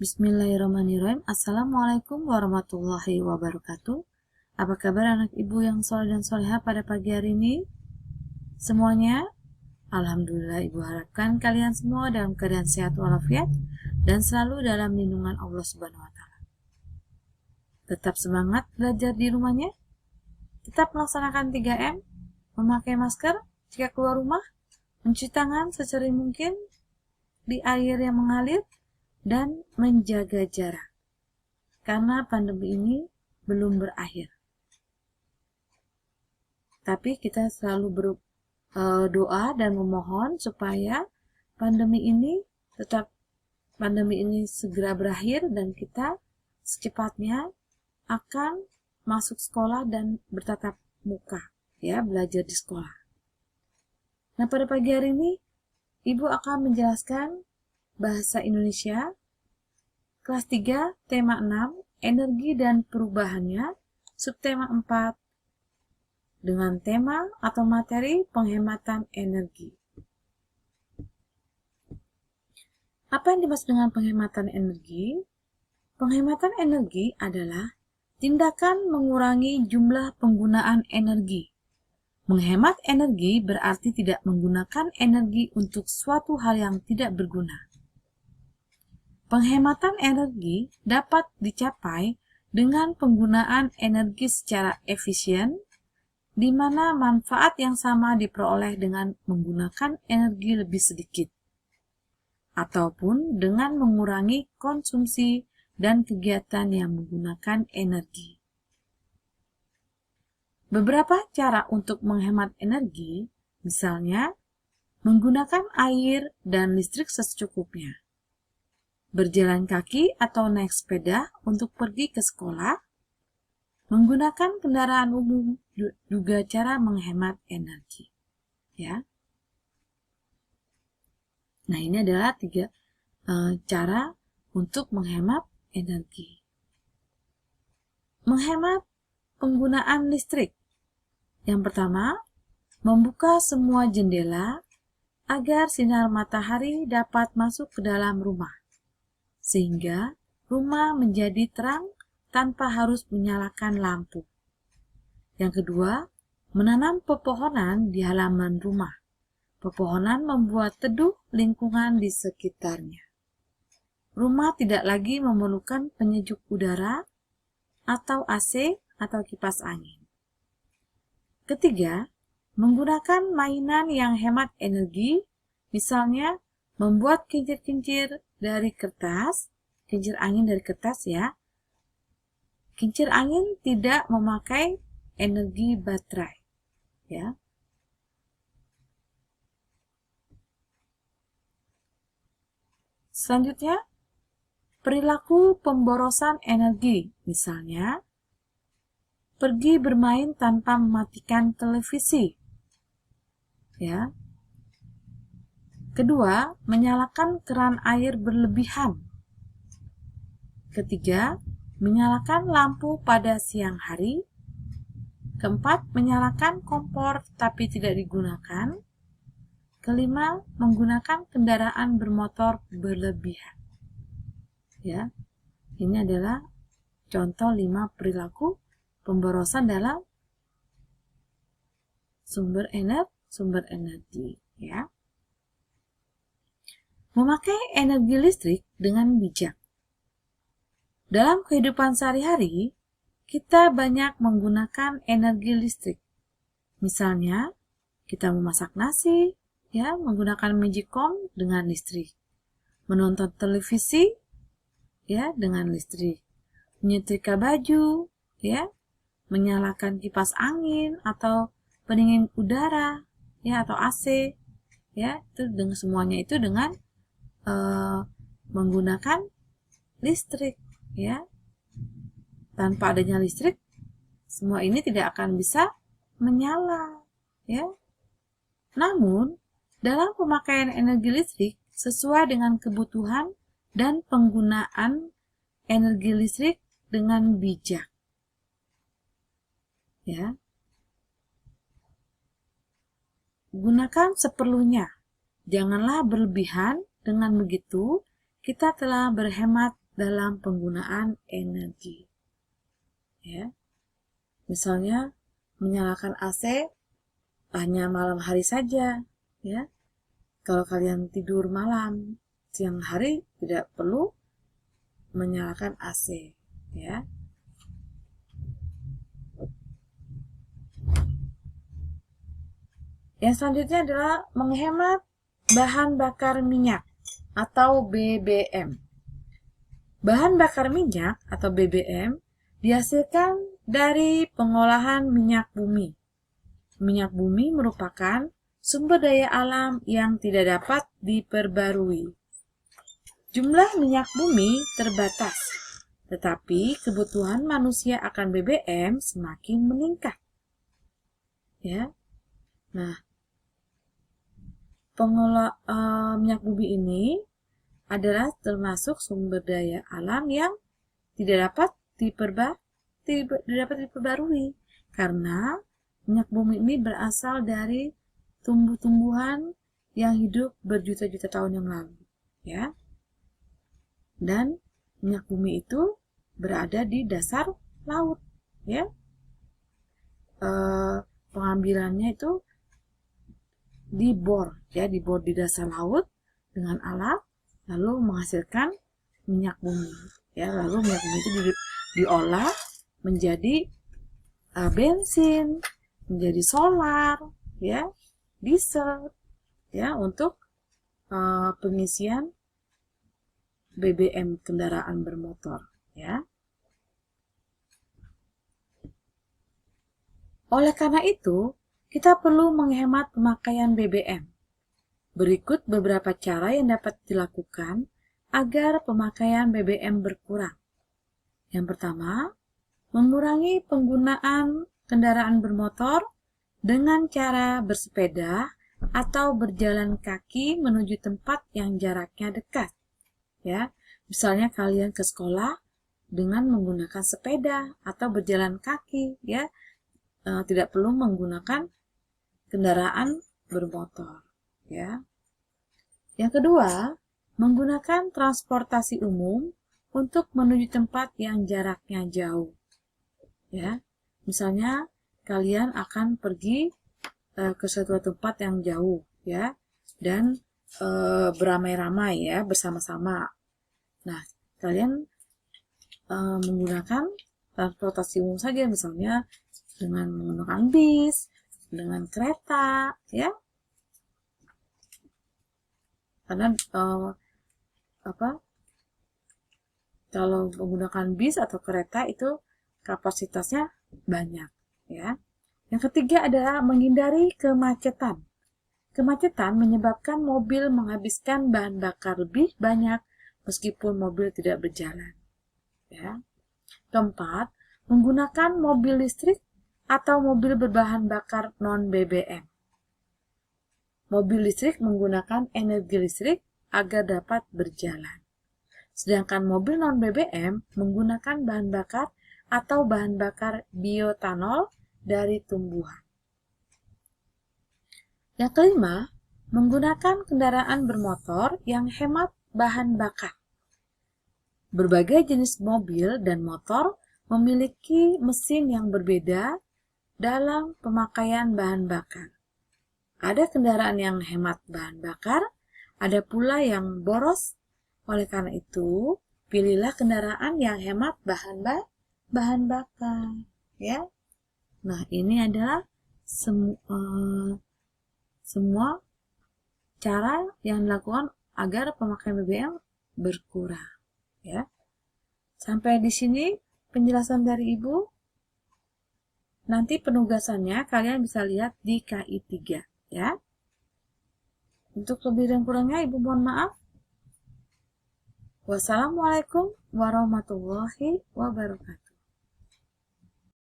Bismillahirrahmanirrahim. Assalamualaikum warahmatullahi wabarakatuh. Apa kabar anak ibu yang soleh dan soleha pada pagi hari ini? Semuanya, alhamdulillah ibu harapkan kalian semua dalam keadaan sehat walafiat dan selalu dalam lindungan Allah Subhanahu wa taala. Tetap semangat belajar di rumahnya. Tetap melaksanakan 3M, memakai masker jika keluar rumah, mencuci tangan sesering mungkin di air yang mengalir, dan menjaga jarak, karena pandemi ini belum berakhir. Tapi kita selalu berdoa dan memohon supaya pandemi ini segera berakhir dan kita secepatnya akan masuk sekolah dan bertatap muka, ya, belajar di sekolah. Nah, pada pagi hari ini Ibu akan menjelaskan Bahasa Indonesia, kelas 3, tema 6, energi dan perubahannya, subtema 4, dengan tema atau materi penghematan energi. Apa yang dimaksud dengan penghematan energi? Penghematan energi adalah tindakan mengurangi jumlah penggunaan energi. Menghemat energi berarti tidak menggunakan energi untuk suatu hal yang tidak berguna. Penghematan energi dapat dicapai dengan penggunaan energi secara efisien, di mana manfaat yang sama diperoleh dengan menggunakan energi lebih sedikit, ataupun dengan mengurangi konsumsi dan kegiatan yang menggunakan energi. Beberapa cara untuk menghemat energi, misalnya menggunakan air dan listrik secukupnya, berjalan kaki atau naik sepeda untuk pergi ke sekolah, menggunakan kendaraan umum juga cara menghemat energi. Ya. Nah, ini adalah 3 cara untuk menghemat energi. Menghemat penggunaan listrik. Yang pertama, membuka semua jendela agar sinar matahari dapat masuk ke dalam rumah, sehingga rumah menjadi terang tanpa harus menyalakan lampu. Yang kedua, menanam pepohonan di halaman rumah. Pepohonan membuat teduh lingkungan di sekitarnya. Rumah tidak lagi memerlukan penyejuk udara atau AC atau kipas angin. Ketiga, menggunakan mainan yang hemat energi, misalnya membuat kincir-kincir dari kertas, kincir angin dari kertas ya. Kincir angin tidak memakai energi baterai, ya. Selanjutnya, perilaku pemborosan energi, misalnya pergi bermain tanpa mematikan televisi, ya. Kedua, menyalakan keran air berlebihan. Ketiga, menyalakan lampu pada siang hari. Keempat, menyalakan kompor tapi tidak digunakan. Kelima, menggunakan kendaraan bermotor berlebihan. Ya, ini adalah contoh 5 perilaku pemborosan dalam sumber energi. Ya. Memakai energi listrik dengan bijak. Dalam kehidupan sehari-hari, kita banyak menggunakan energi listrik. Misalnya, kita memasak nasi, ya, menggunakan magicom dengan listrik. Menonton televisi, ya, dengan listrik. Menyetrika baju, ya, menyalakan kipas angin atau pendingin udara, ya, atau AC, ya, itu dengan semuanya itu dengan menggunakan listrik, ya. Tanpa adanya listrik, semua ini tidak akan bisa menyala, ya. Namun, dalam pemakaian energi listrik sesuai dengan kebutuhan dan penggunaan energi listrik dengan bijak, ya. Gunakan seperlunya, janganlah berlebihan. Dengan begitu, kita telah berhemat dalam penggunaan energi. Ya. Misalnya menyalakan AC hanya malam hari saja, ya. Kalau kalian tidur malam, siang hari tidak perlu menyalakan AC, ya. Yang selanjutnya adalah menghemat bahan bakar minyak atau BBM. Bahan bakar minyak atau BBM dihasilkan dari pengolahan minyak bumi. Minyak bumi merupakan sumber daya alam yang tidak dapat diperbarui. Jumlah minyak bumi terbatas, tetapi kebutuhan manusia akan BBM semakin meningkat. Ya. Nah, minyak bumi ini adalah termasuk sumber daya alam yang tidak dapat diperbarui karena minyak bumi ini berasal dari tumbuh-tumbuhan yang hidup berjuta-juta tahun yang lalu, ya. Dan minyak bumi itu berada di dasar laut, ya. Pengambilannya itu dibor di dasar laut dengan alat, lalu menghasilkan minyak bumi, ya. Lalu minyak bumi itu diolah menjadi bensin, menjadi solar, ya, diesel, ya, untuk pengisian BBM kendaraan bermotor, ya. Oleh karena itu, kita perlu menghemat pemakaian BBM. Berikut beberapa cara yang dapat dilakukan agar pemakaian BBM berkurang. Yang pertama, mengurangi penggunaan kendaraan bermotor dengan cara bersepeda atau berjalan kaki menuju tempat yang jaraknya dekat. Ya, misalnya kalian ke sekolah dengan menggunakan sepeda atau berjalan kaki, ya, tidak perlu menggunakan kendaraan bermotor, ya. Yang kedua, menggunakan transportasi umum untuk menuju tempat yang jaraknya jauh, ya. Misalnya kalian akan pergi ke suatu tempat yang jauh, ya, dan beramai-ramai, ya, bersama-sama. Nah, kalian menggunakan transportasi umum saja, misalnya dengan menggunakan bis, dengan kereta, ya. Karena kalau menggunakan bis atau kereta itu kapasitasnya banyak, ya. Yang ketiga adalah menghindari kemacetan. Kemacetan menyebabkan mobil menghabiskan bahan bakar lebih banyak meskipun mobil tidak berjalan, ya. Keempat, menggunakan mobil listrik atau mobil berbahan bakar non-BBM. Mobil listrik menggunakan energi listrik agar dapat berjalan. Sedangkan mobil non-BBM menggunakan bahan bakar atau bahan bakar bioetanol dari tumbuhan. Yang kelima, menggunakan kendaraan bermotor yang hemat bahan bakar. Berbagai jenis mobil dan motor memiliki mesin yang berbeda dalam pemakaian bahan bakar. Ada kendaraan yang hemat bahan bakar, ada pula yang boros. Oleh karena itu, pilihlah kendaraan yang hemat bahan bakar, ya. Nah, ini adalah semua cara yang dilakukan agar pemakaian BBM berkurang, ya. Sampai di sini penjelasan dari Ibu. Nanti penugasannya kalian bisa lihat di KI 3, ya. Untuk lebih dan kurangnya Ibu mohon maaf. Wassalamualaikum warahmatullahi wabarakatuh.